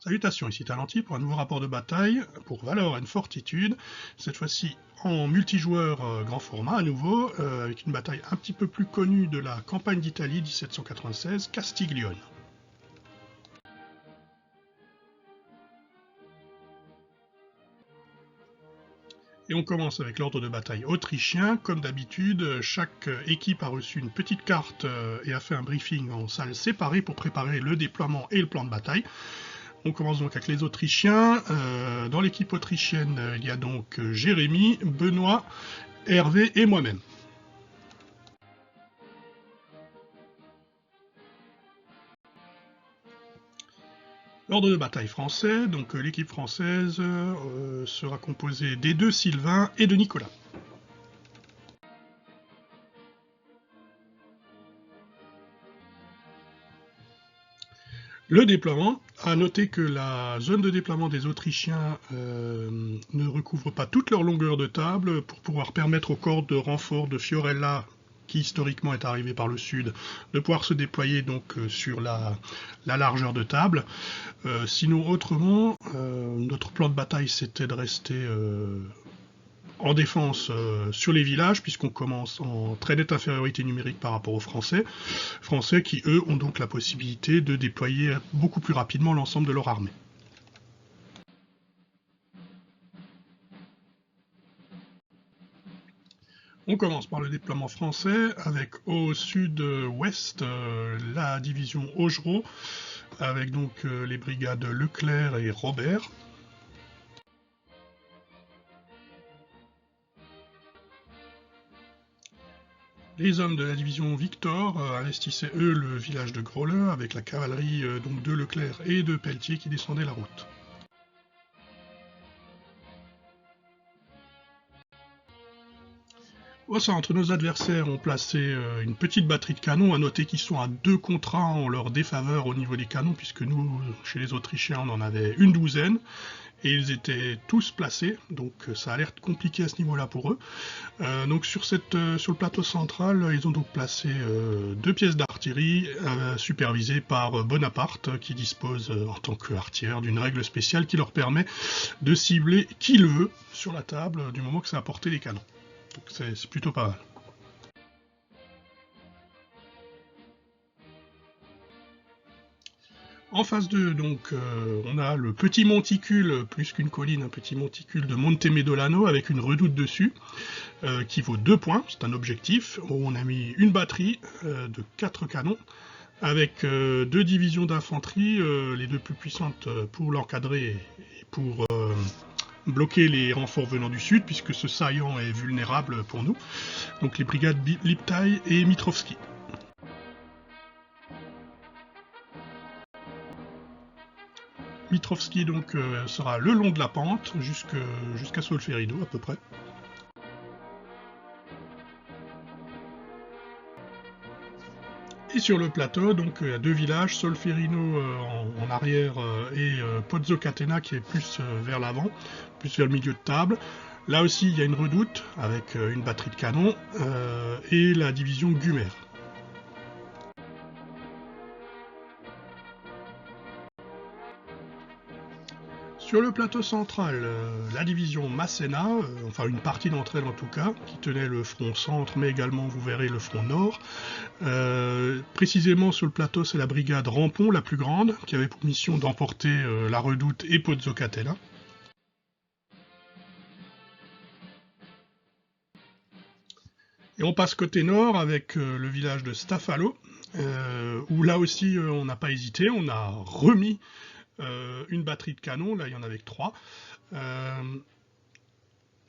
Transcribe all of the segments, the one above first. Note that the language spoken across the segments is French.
Salutations, ici Talenti pour un nouveau rapport de bataille pour Valor and Fortitude, cette fois-ci en multijoueur grand format à nouveau, avec une bataille un petit peu plus connue de la campagne d'Italie 1796, Castiglione. Et on commence avec l'ordre de bataille autrichien. Comme d'habitude, chaque équipe a reçu une petite carte et a fait un briefing en salle séparée pour préparer le déploiement et le plan de bataille. On commence donc avec les Autrichiens. Dans l'équipe autrichienne, il y a donc Jérémy, Benoît, Hervé et moi-même. L'ordre de bataille français, donc l'équipe française sera composée des deux Sylvain et de Nicolas. Le déploiement, à noter que la zone de déploiement des Autrichiens ne recouvre pas toute leur longueur de table pour pouvoir permettre au corps de renfort de Fiorella, qui historiquement est arrivé par le sud, de pouvoir se déployer donc sur la largeur de table. Sinon, autrement, notre plan de bataille c'était de rester en défense sur les villages, puisqu'on commence en très nette infériorité numérique par rapport aux Français qui, eux, ont donc la possibilité de déployer beaucoup plus rapidement l'ensemble de leur armée. On commence par le déploiement français, avec au sud-ouest la division Augereau, avec donc les brigades Leclerc et Robert. Les hommes de la division Victor investissaient eux le village de Grolin avec la cavalerie donc de Leclerc et de Pelletier qui descendaient la route. Au centre, nos adversaires ont placé une petite batterie de canons, à noter qu'ils sont à 2 contre 1 en leur défaveur au niveau des canons, puisque nous, chez les Autrichiens, on en avait une douzaine, et ils étaient tous placés, donc ça a l'air compliqué à ce niveau-là pour eux. Donc sur le plateau central, ils ont donc placé 2 pièces d'artillerie supervisées par Bonaparte, qui dispose en tant qu'artilleur d'une règle spéciale qui leur permet de cibler qui le veut sur la table du moment que ça a porté les canons. Donc c'est plutôt pas mal. En phase 2, donc, on a le petit monticule, plus qu'une colline, un petit monticule de Monte Medolano avec une redoute dessus, qui vaut 2 points, c'est un objectif, où on a mis une batterie de 4 canons, avec 2 divisions d'infanterie, les 2 plus puissantes pour l'encadrer et pour bloquer les renforts venant du sud, puisque ce saillant est vulnérable pour nous, donc les brigades Liptaï et Mitrovski. Mitrovski donc sera le long de la pente jusqu'à Solferino à peu près. Et sur le plateau, donc il y a 2 villages, Solferino en arrière et Pozzo Catena qui est plus vers l'avant, plus vers le milieu de table. Là aussi il y a une redoute avec une batterie de canon et la division Gumer. Sur le plateau central, la division Masséna, enfin une partie d'entre elles en tout cas, qui tenait le front centre, mais également, vous verrez, le front nord. Précisément sur le plateau, c'est la brigade Rampon, la plus grande, qui avait pour mission d'emporter la redoute et Pozzo Catena. Et on passe côté nord avec le village de Stafalo, où là aussi on n'a pas hésité, on a remis une batterie de canon, là il y en avait que 3.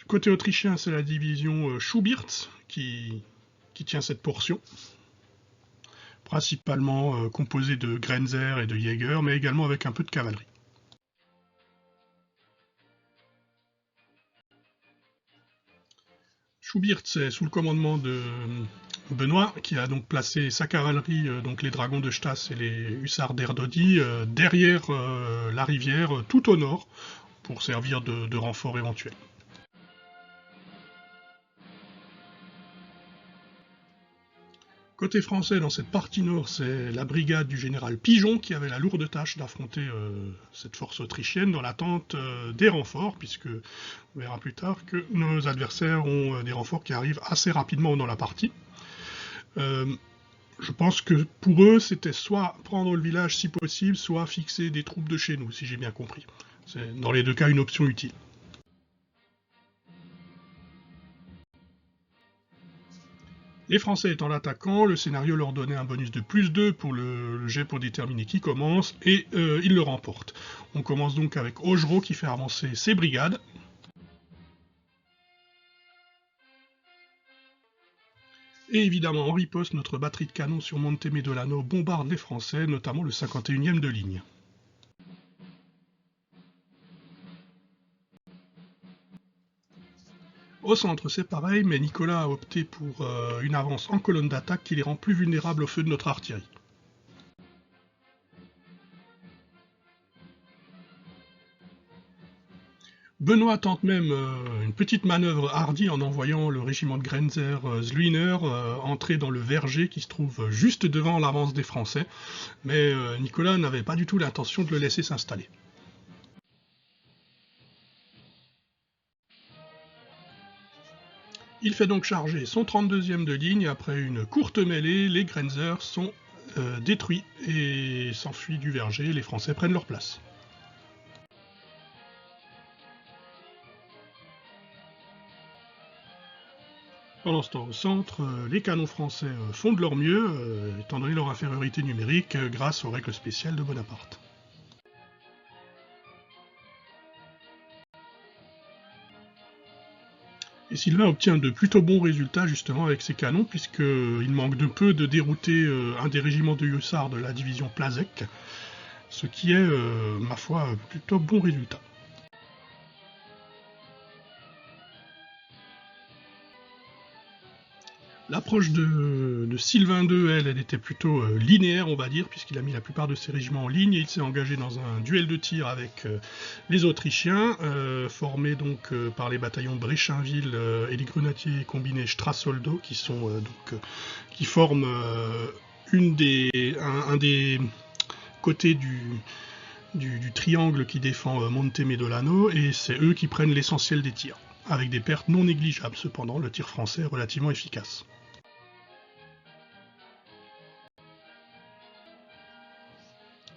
Côté autrichien, c'est la division Schubirtz qui tient cette portion, principalement composée de Grenzer et de Jäger, mais également avec un peu de cavalerie. Schubirtz est sous le commandement de Benoît, qui a donc placé sa cavalerie, donc les dragons de Stas et les hussards d'Erdodi, derrière la rivière, tout au nord, pour servir de renfort éventuel. Côté français, dans cette partie nord, c'est la brigade du général Pigeon qui avait la lourde tâche d'affronter cette force autrichienne dans l'attente des renforts, puisque on verra plus tard que nos adversaires ont des renforts qui arrivent assez rapidement dans la partie. Je pense que pour eux, c'était soit prendre le village si possible, soit fixer des troupes de chez nous, si j'ai bien compris. C'est dans les deux cas une option utile. Les Français étant l'attaquant, le scénario leur donnait un bonus de +2 pour le jet pour déterminer qui commence, et ils le remportent. On commence donc avec Augereau qui fait avancer ses brigades. Et évidemment, en riposte, notre batterie de canons sur Monte Medolano bombarde les Français, notamment le 51e de ligne. Au centre, c'est pareil, mais Nicolas a opté pour une avance en colonne d'attaque qui les rend plus vulnérables au feu de notre artillerie. Benoît tente même une petite manœuvre hardie en envoyant le régiment de Grenzer Zluiner entrer dans le verger qui se trouve juste devant l'avance des Français, mais Nicolas n'avait pas du tout l'intention de le laisser s'installer. Il fait donc charger son 32e de ligne, et après une courte mêlée, les Grenzer sont détruits et s'enfuient du verger, les Français prennent leur place. Pendant ce temps, au centre, les canons français font de leur mieux, étant donné leur infériorité numérique, grâce aux règles spéciales de Bonaparte. Et Sylvain obtient de plutôt bons résultats justement avec ses canons, puisqu'il manque de peu de dérouter un des régiments de hussards de la division Plazek, ce qui est, ma foi, plutôt bon résultat. L'approche de Sylvain II, elle était plutôt linéaire, on va dire, puisqu'il a mis la plupart de ses régiments en ligne, et il s'est engagé dans un duel de tir avec les Autrichiens, formés donc par les bataillons Bréchinville et les grenadiers combinés Strassoldo, qui forment un des côtés du triangle qui défend Monte Medolano, et c'est eux qui prennent l'essentiel des tirs, avec des pertes non négligeables. Cependant, le tir français est relativement efficace.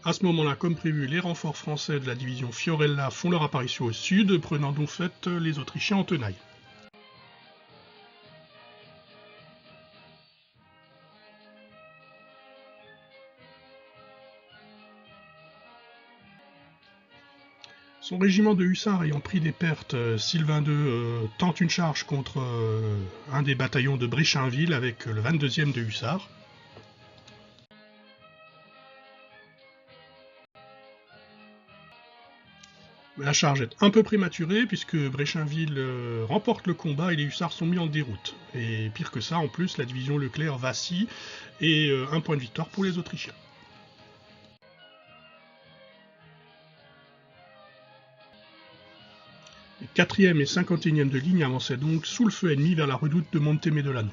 À ce moment-là, comme prévu, les renforts français de la division Fiorella font leur apparition au sud, prenant donc fait les Autrichiens en tenaille. Son régiment de hussards ayant pris des pertes, Sylvain II tente une charge contre un des bataillons de Bréchinville avec le 22e de hussards. La charge est un peu prématurée puisque Bréchinville remporte le combat et les hussards sont mis en déroute. Et pire que ça, en plus, la division Leclerc vacille et un point de victoire pour les Autrichiens. Les 4e et 51e de ligne avançaient donc sous le feu ennemi vers la redoute de Monte Medolano.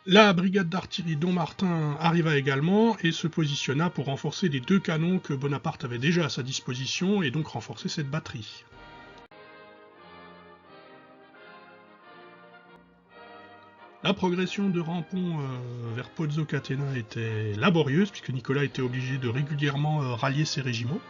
La brigade d'artillerie Don Martin arriva également et se positionna pour renforcer les 2 canons que Bonaparte avait déjà à sa disposition et donc renforcer cette batterie. La progression de Rampont vers Pozzo Catena était laborieuse puisque Nicolas était obligé de régulièrement rallier ses régiments.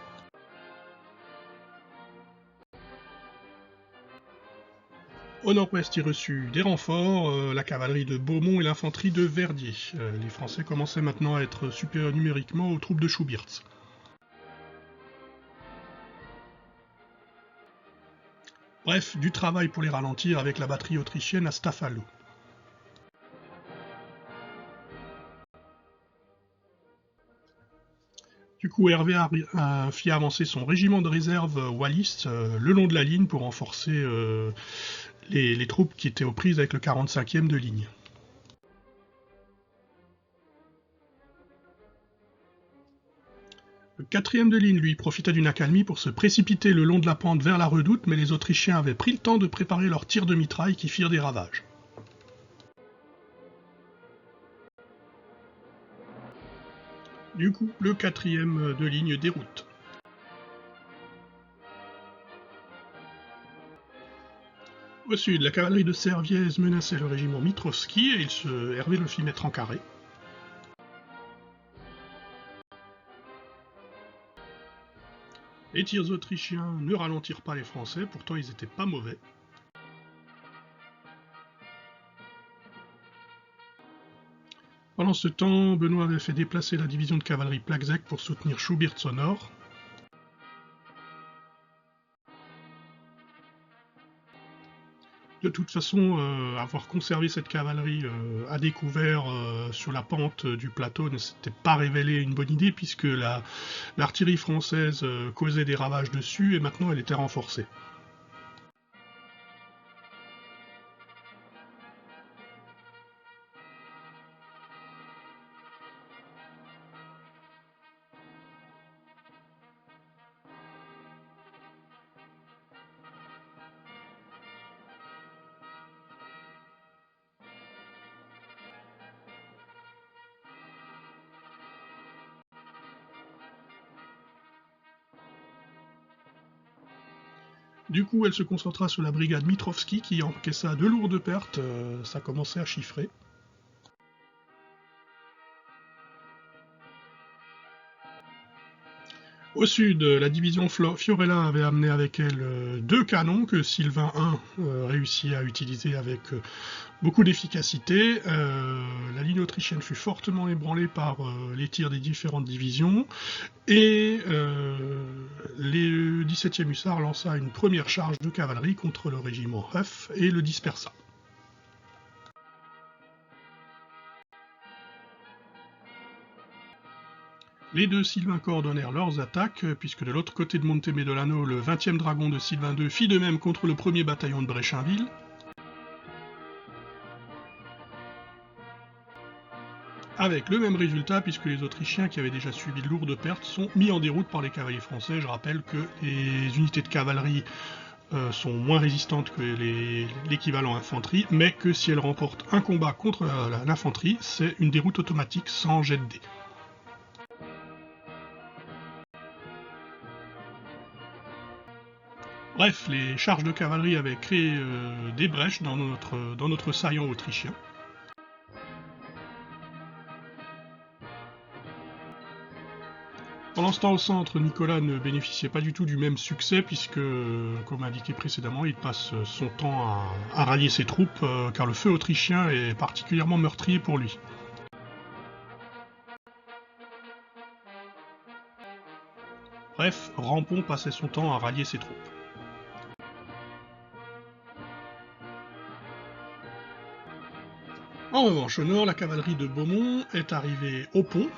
Au nord-ouest, il reçut des renforts, la cavalerie de Beaumont et l'infanterie de Verdier. Les Français commençaient maintenant à être supérieurs numériquement aux troupes de Schubirtz. Bref, du travail pour les ralentir avec la batterie autrichienne à Stafalo. Du coup, Hervé fit avancer son régiment de réserve Wallis le long de la ligne pour renforcer les troupes qui étaient aux prises avec le 45e de ligne. Le Le 4e de ligne, lui, profita d'une accalmie pour se précipiter le long de la pente vers la redoute, mais les Autrichiens avaient pris le temps de préparer leurs tirs de mitraille qui firent des ravages. Du coup, le 4e de ligne déroute. Au sud, la cavalerie de Serviez menaçait le régiment Mitrovski et Hervé le fit mettre en carré. Les tirs autrichiens ne ralentirent pas les Français, pourtant ils n'étaient pas mauvais. Pendant ce temps, Benoît avait fait déplacer la division de cavalerie Plagzek pour soutenir Schubirtz au nord. De toute façon, avoir conservé cette cavalerie à découvert sur la pente du plateau ne s'était pas révélé une bonne idée puisque l'artillerie française causait des ravages dessus et maintenant elle était renforcée. Du coup, elle se concentra sur la brigade Mitrovski qui encaissa de lourdes pertes, ça commençait à chiffrer. Au sud, la division Fiorella avait amené avec elle 2 canons que Sylvain I réussit à utiliser avec beaucoup d'efficacité. La ligne autrichienne fut fortement ébranlée par les tirs des différentes divisions et le 17e hussard lança une première charge de cavalerie contre le régiment Huff et le dispersa. Les deux Sylvains coordonnèrent leurs attaques, puisque de l'autre côté de Monte Medolano, le 20e dragon de Sylvain II fit de même contre le 1er bataillon de Bréchinville. Avec le même résultat, puisque les Autrichiens, qui avaient déjà subi de lourdes pertes, sont mis en déroute par les cavaliers français. Je rappelle que les unités de cavalerie sont moins résistantes que l'équivalent infanterie, mais que si elles remportent un combat contre l'infanterie, c'est une déroute automatique sans jet de dés. Bref, les charges de cavalerie avaient créé des brèches dans notre saillant autrichien. Pendant ce temps, au centre, Nicolas ne bénéficiait pas du tout du même succès, puisque, comme indiqué précédemment, il passe son temps à rallier ses troupes, car le feu autrichien est particulièrement meurtrier pour lui. Bref, Rampon passait son temps à rallier ses troupes. En revanche, au nord, la cavalerie de Beaumont est arrivée au pont.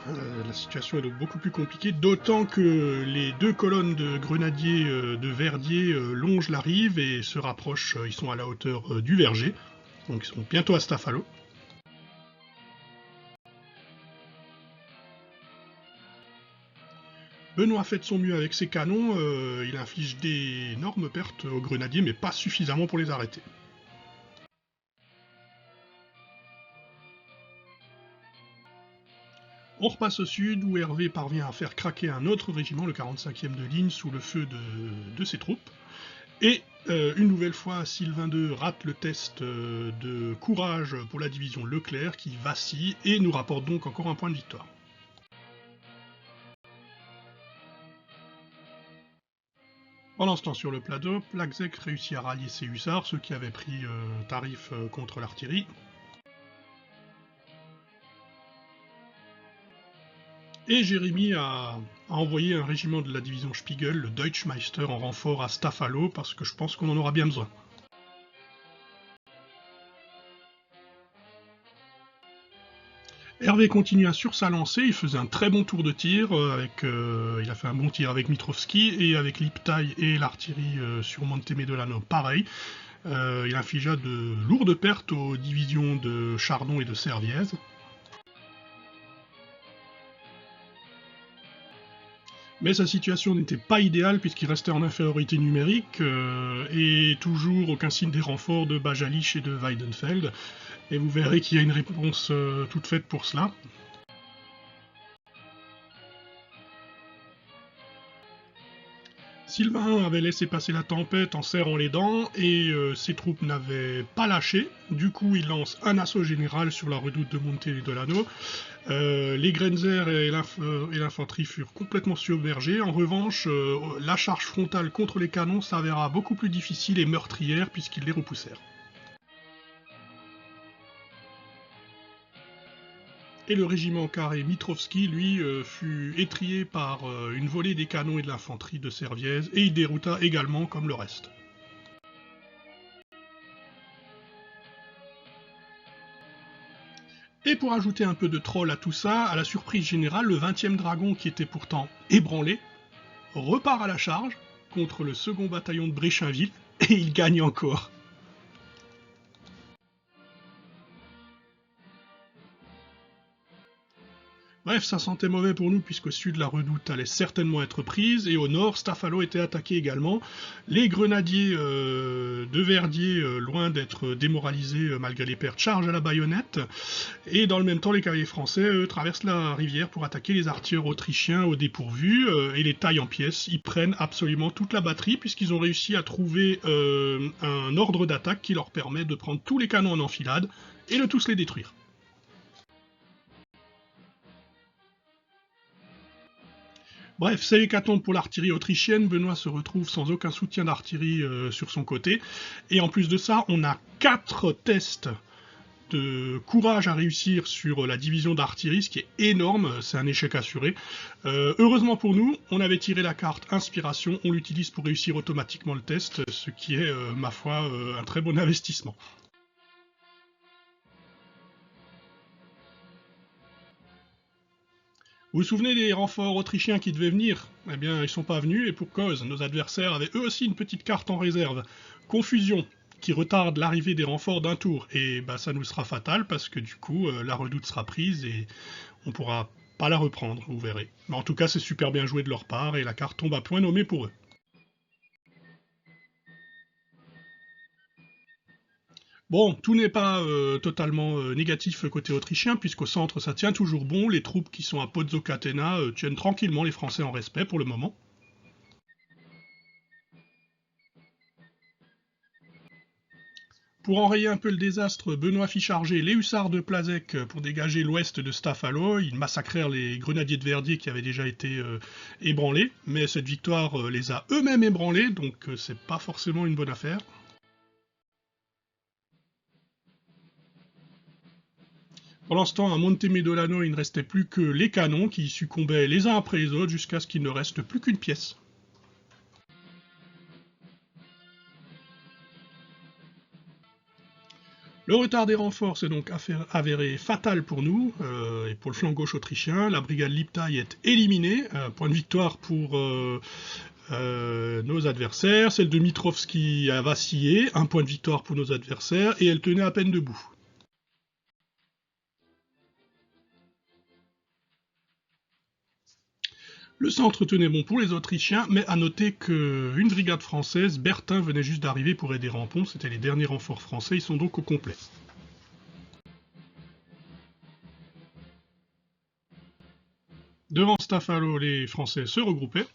La situation est donc beaucoup plus compliquée, d'autant que les 2 colonnes de grenadiers de Verdier longent la rive et se rapprochent, ils sont à la hauteur du Verger, donc ils sont bientôt à Stafalo. Benoît fait de son mieux avec ses canons, il inflige d'énormes pertes aux grenadiers, mais pas suffisamment pour les arrêter. On repasse au sud, où Hervé parvient à faire craquer un autre régiment, le 45e de ligne, sous le feu de ses troupes. Et une nouvelle fois, Sylvain II rate le test de courage pour la division Leclerc, qui vacille, et nous rapporte donc encore un point de victoire. Pendant ce temps, sur le plateau, Plagzek réussit à rallier ses hussards, ceux qui avaient pris tarif contre l'artillerie. Et Jérémy a envoyé un régiment de la division Spiegel, le Deutschmeister, en renfort à Stafalo, parce que je pense qu'on en aura bien besoin. Hervé continua sur sa lancée, il faisait un très bon tour de tir, il a fait un bon tir avec Mitrovski, et avec Liptaï et l'artillerie sur Monte Medolano, pareil. Il infligea de lourdes pertes aux divisions de Chardon et de Serviez. Mais sa situation n'était pas idéale puisqu'il restait en infériorité numérique et toujours aucun signe des renforts de Bajalich et de Weidenfeld. Et vous verrez qu'il y a une réponse toute faite pour cela. Sylvain avait laissé passer la tempête en serrant les dents et ses troupes n'avaient pas lâché. Du coup, il lance un assaut général sur la redoute de Monte Medolano. Les Grenzer et l'infanterie furent complètement submergés. En revanche, la charge frontale contre les canons s'avéra beaucoup plus difficile et meurtrière puisqu'ils les repoussèrent. Et le régiment carré Mitrovski, lui, fut étrillé par une volée des canons et de l'infanterie de Serviez, et il dérouta également comme le reste. Et pour ajouter un peu de troll à tout ça, à la surprise générale, le 20e dragon, qui était pourtant ébranlé, repart à la charge contre le 2e bataillon de Bréchinville, et il gagne encore. Bref, ça sentait mauvais pour nous puisqu'au sud la redoute allait certainement être prise et au nord Stafalo était attaqué également. Les grenadiers de Verdier, loin d'être démoralisés malgré les pertes, chargent à la baïonnette et dans le même temps les cavaliers français traversent la rivière pour attaquer les artilleurs autrichiens au dépourvu et les taillent en pièces. Ils prennent absolument toute la batterie puisqu'ils ont réussi à trouver un ordre d'attaque qui leur permet de prendre tous les canons en enfilade et de tous les détruire. Bref, c'est l'hécatombe pour l'artillerie autrichienne, Benoît se retrouve sans aucun soutien d'artillerie sur son côté, et en plus de ça, on a 4 tests de courage à réussir sur la division d'artillerie, ce qui est énorme, c'est un échec assuré. Heureusement pour nous, on avait tiré la carte inspiration, on l'utilise pour réussir automatiquement le test, ce qui est, ma foi, un très bon investissement. Vous vous souvenez des renforts autrichiens qui devaient venir? Eh bien, ils sont pas venus, et pour cause, nos adversaires avaient eux aussi une petite carte en réserve. Confusion, qui retarde l'arrivée des renforts d'un tour, et bah, ça nous sera fatal, parce que du coup, la redoute sera prise, et on pourra pas la reprendre, vous verrez. Mais en tout cas, c'est super bien joué de leur part, et la carte tombe à point nommé pour eux. Bon, tout n'est pas totalement négatif côté autrichien, puisqu'au centre ça tient toujours bon, les troupes qui sont à Pozzo Catena tiennent tranquillement les Français en respect pour le moment. Pour enrayer un peu le désastre, Benoît fit charger les hussards de Plazec pour dégager l'ouest de Stafalo. Ils massacrèrent les grenadiers de Verdier qui avaient déjà été ébranlés, mais cette victoire les a eux-mêmes ébranlés, donc c'est pas forcément une bonne affaire. Pendant ce temps, à Monte Medolano, il ne restait plus que les canons qui succombaient les uns après les autres jusqu'à ce qu'il ne reste plus qu'une pièce. Le retard des renforts s'est donc avéré fatal pour nous et pour le flanc gauche autrichien. La brigade Liptaï est éliminée, point de victoire pour nos adversaires. Celle de Mitrovski a vacillé, un point de victoire pour nos adversaires, et elle tenait à peine debout. Le centre tenait bon pour les Autrichiens, mais à noter qu'une brigade française, Bertin, venait juste d'arriver pour aider Rampont, c'était les derniers renforts français, ils sont donc au complet. Devant Stafalo, les Français se regroupaient.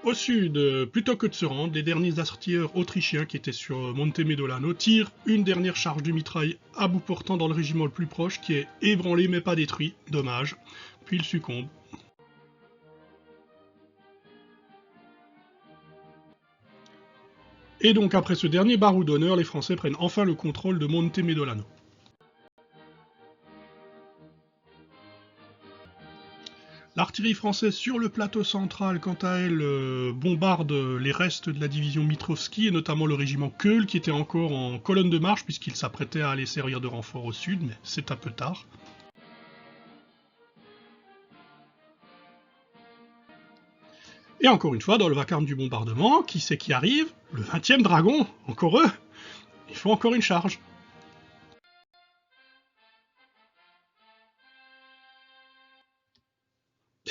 Au sud, plutôt que de se rendre, les derniers artilleurs autrichiens qui étaient sur Monte Medolano tirent une dernière charge de mitraille à bout portant dans le régiment le plus proche, qui est ébranlé mais pas détruit, dommage, puis il succombe. Et donc après ce dernier barreau d'honneur, les Français prennent enfin le contrôle de Monte Medolano. L'artillerie française sur le plateau central, quant à elle, bombarde les restes de la division Mitrovski, et notamment le régiment Keul, qui était encore en colonne de marche, puisqu'il s'apprêtait à aller servir de renfort au sud, mais c'est un peu tard. Et encore une fois, dans le vacarme du bombardement, qui c'est qui arrive? Le 20e dragon, encore eux. Il faut encore une charge.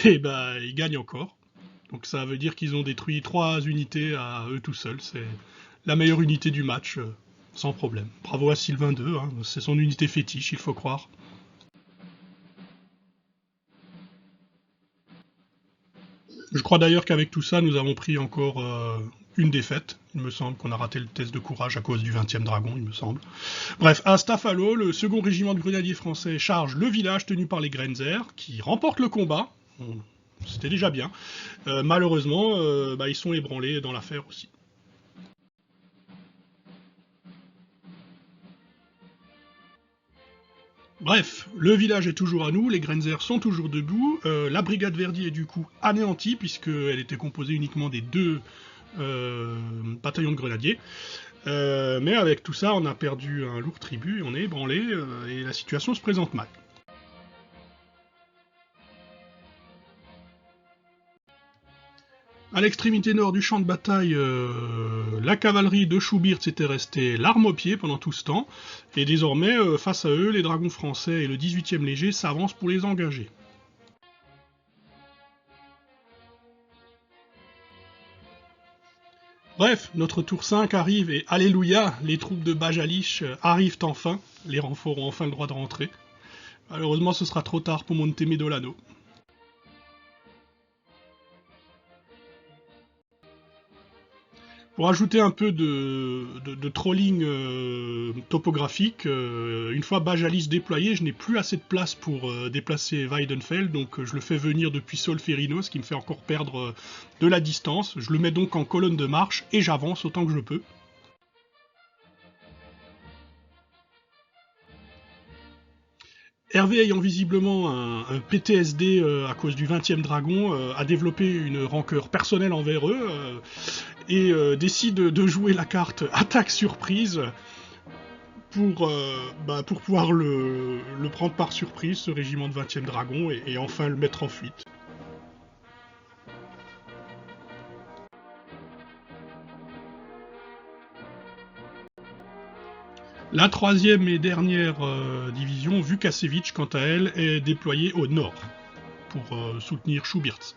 et bah ils gagnent encore. Donc ça veut dire qu'ils ont détruit 3 unités à eux tout seuls. C'est la meilleure unité du match, sans problème. Bravo à Sylvain II, hein, c'est son unité fétiche, il faut croire. Je crois d'ailleurs qu'avec tout ça, nous avons pris encore une défaite. Il me semble qu'on a raté le test de courage à cause du 20e dragon, il me semble. Bref, à Stafalo, le second régiment de grenadiers français charge le village tenu par les Grenzer, qui remportent le combat. C'était déjà bien. Malheureusement, ils sont ébranlés dans l'affaire aussi. Bref, le village est toujours à nous, les Grenzer sont toujours debout, la brigade Verdi est du coup anéantie, puisqu'elle était composée uniquement des 2 bataillons de grenadiers. Mais avec tout ça, on a perdu un lourd tribut, on est ébranlé, et la situation se présente mal. À l'extrémité nord du champ de bataille, la cavalerie de Schubirtz était restée l'arme au pied pendant tout ce temps, et désormais, face à eux, les dragons français et le 18e léger s'avancent pour les engager. Bref, notre tour 5 arrive et alléluia, les troupes de Bajalish arrivent enfin, les renforts ont enfin le droit de rentrer. Malheureusement, ce sera trop tard pour Montemedolano. Pour ajouter un peu de trolling topographique, une fois Bajalis déployé, je n'ai plus assez de place pour déplacer Weidenfeld, donc je le fais venir depuis Solferino, ce qui me fait encore perdre de la distance. Je le mets donc en colonne de marche et j'avance autant que je peux. Hervé, ayant visiblement un PTSD à cause du 20e dragon, a développé une rancœur personnelle envers eux et décide de jouer la carte attaque surprise pour pouvoir le prendre par surprise, ce régiment de 20e dragon, et enfin le mettre en fuite. La 3e et dernière division, Vukašević, quant à elle, est déployée au nord pour soutenir Schubirtz.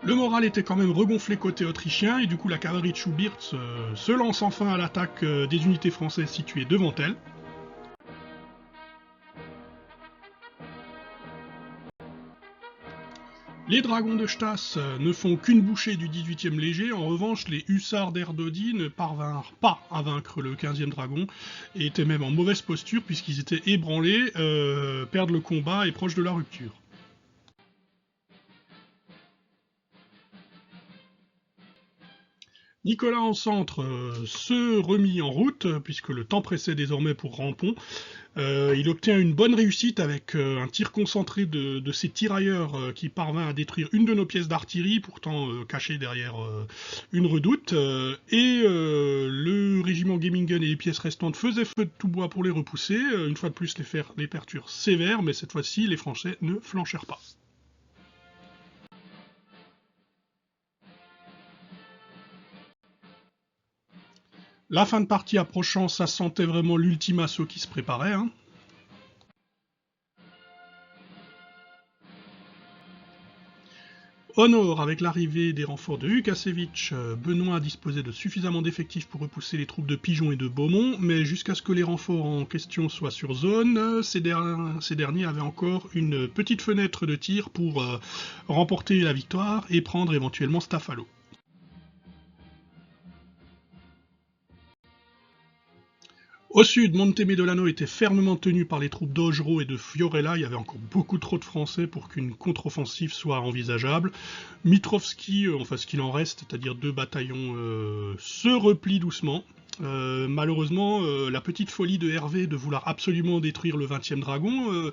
Le moral était quand même regonflé côté autrichien, et du coup la cavalerie de Schubirtz se lance enfin à l'attaque des unités françaises situées devant elle. Les dragons de Stas ne font qu'une bouchée du 18e léger, en revanche les hussards d'Erdodi ne parvinrent pas à vaincre le 15e dragon, et étaient même en mauvaise posture puisqu'ils étaient ébranlés, perdent le combat et proches de la rupture. Nicolas en centre se remit en route, puisque le temps pressait désormais pour Rampon. Il obtient une bonne réussite avec un tir concentré de ses tirailleurs qui parvint à détruire une de nos pièces d'artillerie, pourtant cachée derrière une redoute. Le régiment Gemmingen et les pièces restantes faisaient feu de tout bois pour les repousser. Une fois de plus, les pertures sévères, mais cette fois-ci, les Français ne flanchèrent pas. La fin de partie approchant, ça sentait vraiment l'ultime assaut qui se préparait. Hein. Au nord, avec l'arrivée des renforts de Vukašević, Benoît disposait de suffisamment d'effectifs pour repousser les troupes de Pigeon et de Beaumont, mais jusqu'à ce que les renforts en question soient sur zone, ces derniers avaient encore une petite fenêtre de tir pour remporter la victoire et prendre éventuellement Stafalo. Au sud, Montemedolano était fermement tenu par les troupes d'Augereau et de Fiorella. Il y avait encore beaucoup trop de Français pour qu'une contre-offensive soit envisageable. Mitrovski, enfin ce qu'il en reste, c'est-à-dire 2 bataillons, se replient doucement. Malheureusement, la petite folie de Hervé de vouloir absolument détruire le 20e dragon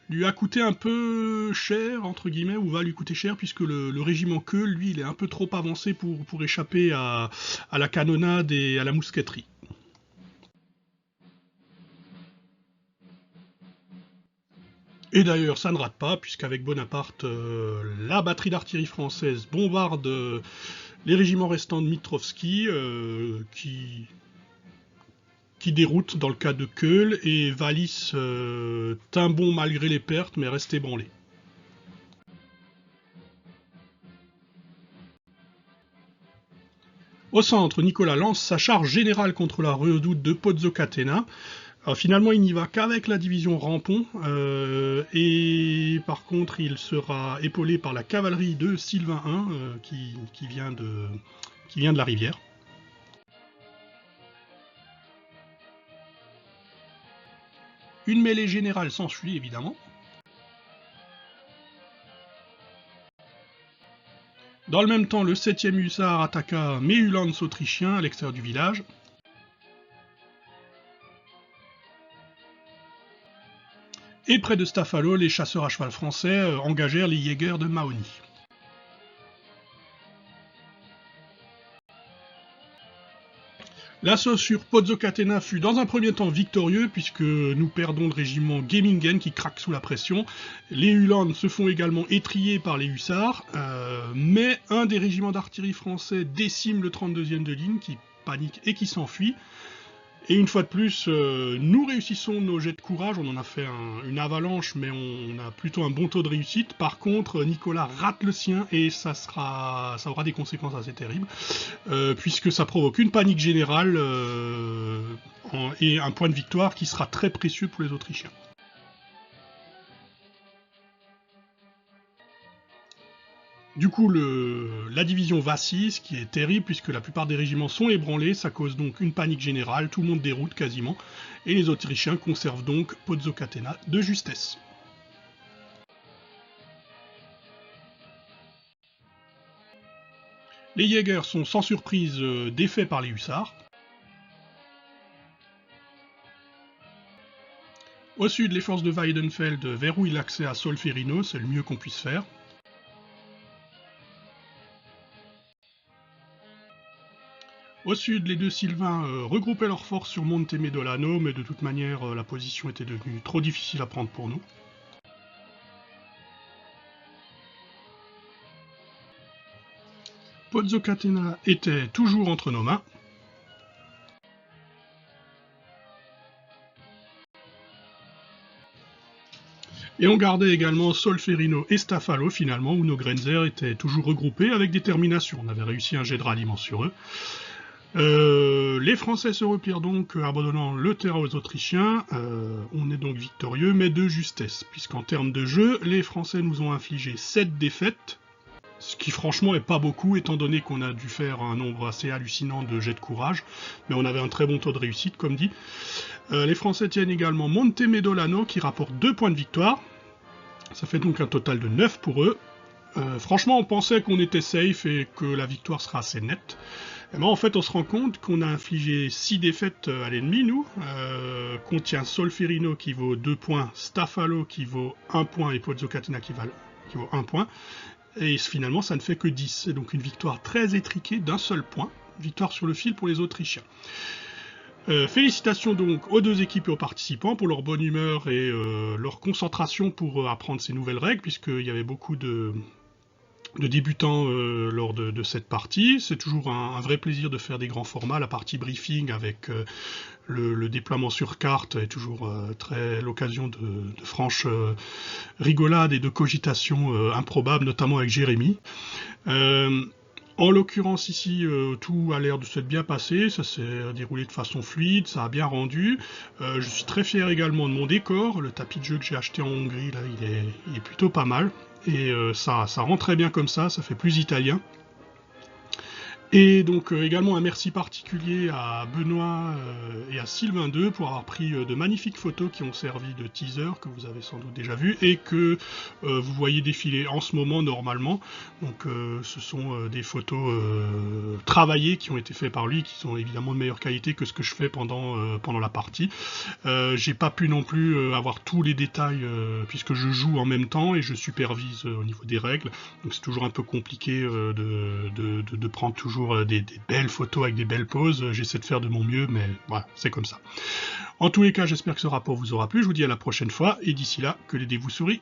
lui a coûté un peu cher, entre guillemets, ou va lui coûter cher, puisque le régiment Queul, lui, il est un peu trop avancé pour échapper à la canonnade et à la mousqueterie. Et d'ailleurs, ça ne rate pas, puisqu'avec Bonaparte, la batterie d'artillerie française bombarde les régiments restants de Mitrovski, qui qui déroute dans le cas de Keul, et Wallis tint bon malgré les pertes, mais reste ébranlé. Au centre, Nicolas lance sa charge générale contre la redoute de Pozzocatena. Alors, finalement, il n'y va qu'avec la division Rampon, et par contre, il sera épaulé par la cavalerie de Sylvain I, qui vient de la rivière. Une mêlée générale s'ensuit, évidemment. Dans le même temps, le 7e hussard attaqua Méhulans autrichien à l'extérieur du village. Et près de Stafalo, les chasseurs à cheval français engagèrent les Jägers de Mahony. L'assaut sur Pozzocatena fut dans un premier temps victorieux, puisque nous perdons le régiment Gemingen qui craque sous la pression. Les Uhlans se font également étrier par les hussards, mais un des régiments d'artillerie français décime le 32e de ligne, qui panique et qui s'enfuit. Et une fois de plus, nous réussissons nos jets de courage, on en a fait une avalanche, mais on a plutôt un bon taux de réussite. Par contre, Nicolas rate le sien, et ça aura des conséquences assez terribles, puisque ça provoque une panique générale et un point de victoire qui sera très précieux pour les Autrichiens. Du coup, la division vacille, ce qui est terrible puisque la plupart des régiments sont ébranlés, ça cause donc une panique générale, tout le monde déroute quasiment, et les Autrichiens conservent donc Pozzocatena de justesse. Les Jägers sont sans surprise défaits par les hussards. Au sud, les forces de Weidenfeld verrouillent l'accès à Solferino, c'est le mieux qu'on puisse faire. Au sud, les deux Sylvains regroupaient leurs forces sur Monte Medolano, mais de toute manière, la position était devenue trop difficile à prendre pour nous. Pozzocatena était toujours entre nos mains. Et on gardait également Solferino et Stafalo, finalement, où nos Grenzer étaient toujours regroupés avec détermination. On avait réussi un jet de ralliement sur eux. Les Français se replient donc, abandonnant le terrain aux Autrichiens. On est donc victorieux, mais de justesse, puisqu'en termes de jeu, les Français nous ont infligé 7 défaites, ce qui franchement est pas beaucoup, étant donné qu'on a dû faire un nombre assez hallucinant de jets de courage, mais on avait un très bon taux de réussite, comme dit. Les Français tiennent également Monte Medolano, qui rapporte 2 points de victoire. Ça fait donc un total de 9 pour eux. Franchement, on pensait qu'on était safe et que la victoire sera assez nette. Et ben, en fait, on se rend compte qu'on a infligé 6 défaites à l'ennemi, nous. Qu'on tient Solferino qui vaut 2 points, Stafalo qui vaut 1 point et Pozzocatena qui vaut 1 point. Et finalement, ça ne fait que 10. C'est donc une victoire très étriquée d'un seul point. Victoire sur le fil pour les Autrichiens. Félicitations donc aux deux équipes et aux participants pour leur bonne humeur et leur concentration pour apprendre ces nouvelles règles, puisqu'il y avait beaucoup de débutants lors de cette partie. C'est toujours un vrai plaisir de faire des grands formats. La partie briefing avec le déploiement sur carte est toujours l'occasion de franches rigolades et de cogitations improbables, notamment avec Jérémy. En l'occurrence ici, tout a l'air de s'être bien passé, ça s'est déroulé de façon fluide, ça a bien rendu. Je suis très fier également de mon décor, le tapis de jeu que j'ai acheté en Hongrie, là, il est plutôt pas mal. Et ça rend très bien comme ça fait plus italien. Et donc également un merci particulier à Benoît et à Sylvain II pour avoir pris de magnifiques photos qui ont servi de teaser, que vous avez sans doute déjà vu, et que vous voyez défiler en ce moment normalement. Donc ce sont des photos travaillées qui ont été faites par lui, qui sont évidemment de meilleure qualité que ce que je fais pendant la partie. J'ai pas pu non plus avoir tous les détails puisque je joue en même temps et je supervise au niveau des règles. Donc c'est toujours un peu compliqué de prendre toujours des belles photos avec des belles poses. J'essaie de faire de mon mieux, mais voilà, c'est comme ça. En tous les cas, j'espère que ce rapport vous aura plu. Je vous dis à la prochaine fois, et d'ici là, que les dés vous sourient.